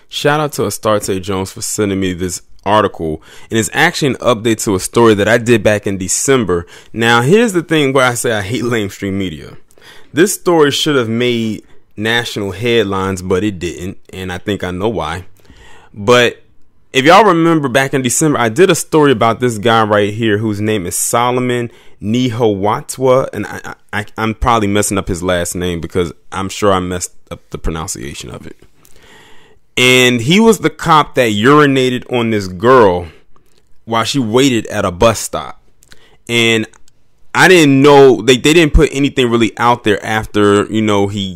Shout out to Astarte Jones for sending me this article, and it's actually an update to a story that I did back in December. Now, here's the thing where I say I hate lamestream media. This story should have made national headlines, but it didn't, and I think I know why. But if y'all remember back in December, I did a story about this guy right here whose name is Solomon Nhiwatiwa, and I'm probably messing up his last name because I'm sure I messed up the pronunciation of it. And he was the cop that urinated on this girl while she waited at a bus stop. And I didn't know, they didn't put anything really out there after, he,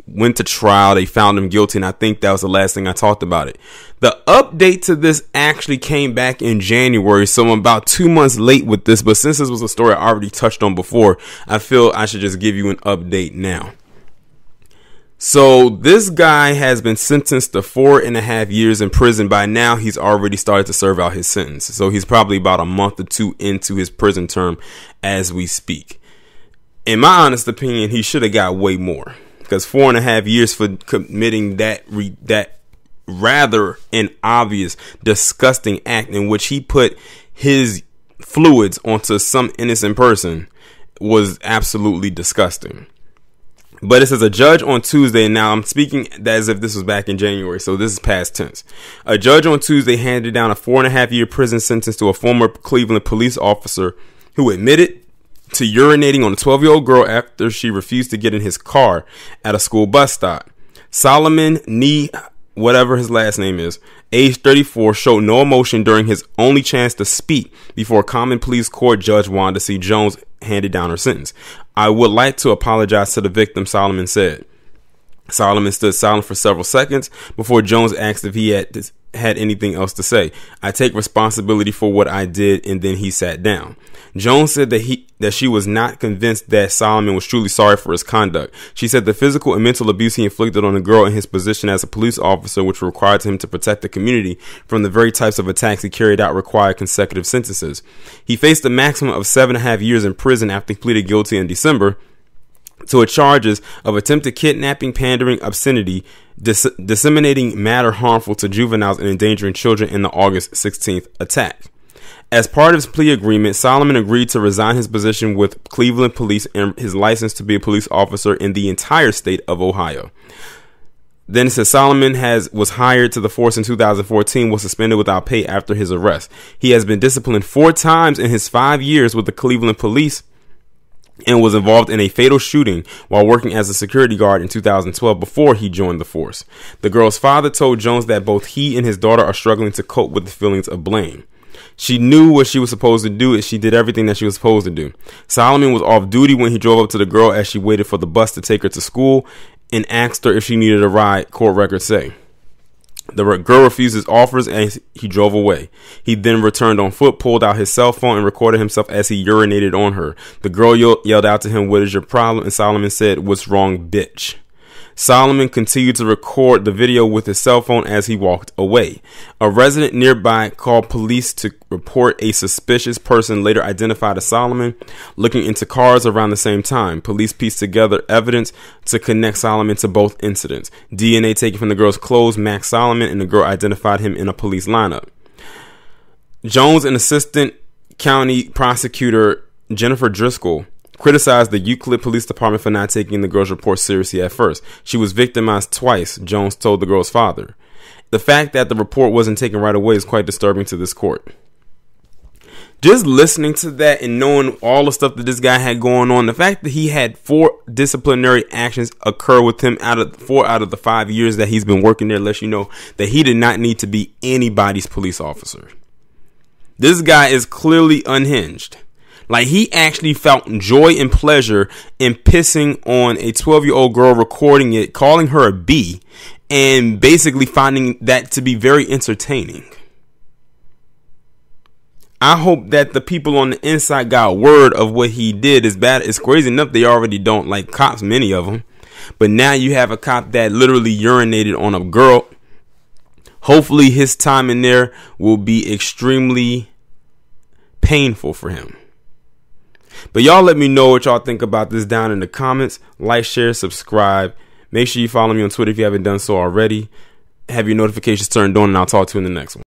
went to trial. They found him guilty, and I think that was the last thing I talked about it. The update to this actually came back in January, so I'm about 2 months late with this, but since this was a story I already touched on before, I feel I should just give you an update now. So this guy has been sentenced to 4.5 years in prison. By now, he's already started to serve out his sentence. So he's probably about a month or two into his prison term as we speak. In my honest opinion, he should have got way more, because 4.5 years for committing that rather an obvious, disgusting act in which he put his fluids onto some innocent person was absolutely disgusting. But it says a judge on Tuesday, and now I'm speaking as if this was back in January, so this is past tense. A judge on Tuesday handed down a 4.5 year prison sentence to a former Cleveland police officer who admitted to urinating on a 12-year-old girl after she refused to get in his car at a school bus stop. Solomon whatever his last name is, age 34, showed no emotion during his only chance to speak before Common Pleas Court Judge Wanda C. Jones handed down her sentence. I would like to apologize to the victim, Solomon said. Solomon stood silent for several seconds before Jones asked if he had anything else to say. I take responsibility for what I did, and then he sat down. Jones said that she was not convinced that Solomon was truly sorry for his conduct. She said the physical and mental abuse he inflicted on the girl in his position as a police officer, which required him to protect the community from the very types of attacks he carried out, required consecutive sentences. He faced a maximum of 7.5 years in prison after he pleaded guilty in December to charges of attempted kidnapping, pandering, obscenity, disseminating matter harmful to juveniles, and endangering children in the August 16th attack. As part of his plea agreement, Solomon agreed to resign his position with Cleveland Police and his license to be a police officer in the entire state of Ohio. Then it says Solomon was hired to the force in 2014, was suspended without pay after his arrest. He has been disciplined 4 times in his 5 years with the Cleveland Police and was involved in a fatal shooting while working as a security guard in 2012 before he joined the force. The girl's father told Jones that both he and his daughter are struggling to cope with the feelings of blame. She knew what she was supposed to do, and she did everything that she was supposed to do. Solomon was off duty when he drove up to the girl as she waited for the bus to take her to school and asked her if she needed a ride, court records say. The girl refused his offers and he drove away. He then returned on foot, pulled out his cell phone, and recorded himself as he urinated on her. The girl yelled out to him, "What is your problem?" And Solomon said, "What's wrong, bitch?" Solomon continued to record the video with his cell phone as he walked away. A resident nearby called police to report a suspicious person later identified as Solomon looking into cars around the same time. Police pieced together evidence to connect Solomon to both incidents. DNA taken from the girl's clothes matched Solomon, and the girl identified him in a police lineup. Jones and Assistant County Prosecutor Jennifer Driscoll criticized the Euclid Police Department for not taking the girl's report seriously at first. She was victimized twice, Jones told the girl's father. The fact that the report wasn't taken right away is quite disturbing to this court. Just listening to that and knowing all the stuff that this guy had going on, the fact that he had 4 disciplinary actions occur with him out of 4 out of the 5 years that he's been working there lets you know that he did not need to be anybody's police officer. This guy is clearly unhinged. Like, he actually felt joy and pleasure in pissing on a 12-year-old girl, recording it, calling her a B, and basically finding that to be very entertaining. I hope that the people on the inside got word of what he did. Is bad. It's crazy enough they already don't like cops, many of them. But now you have a cop that literally urinated on a girl. Hopefully his time in there will be extremely painful for him. But y'all let me know what y'all think about this down in the comments. Like, share, subscribe. Make sure you follow me on Twitter if you haven't done so already. Have your notifications turned on, and I'll talk to you in the next one.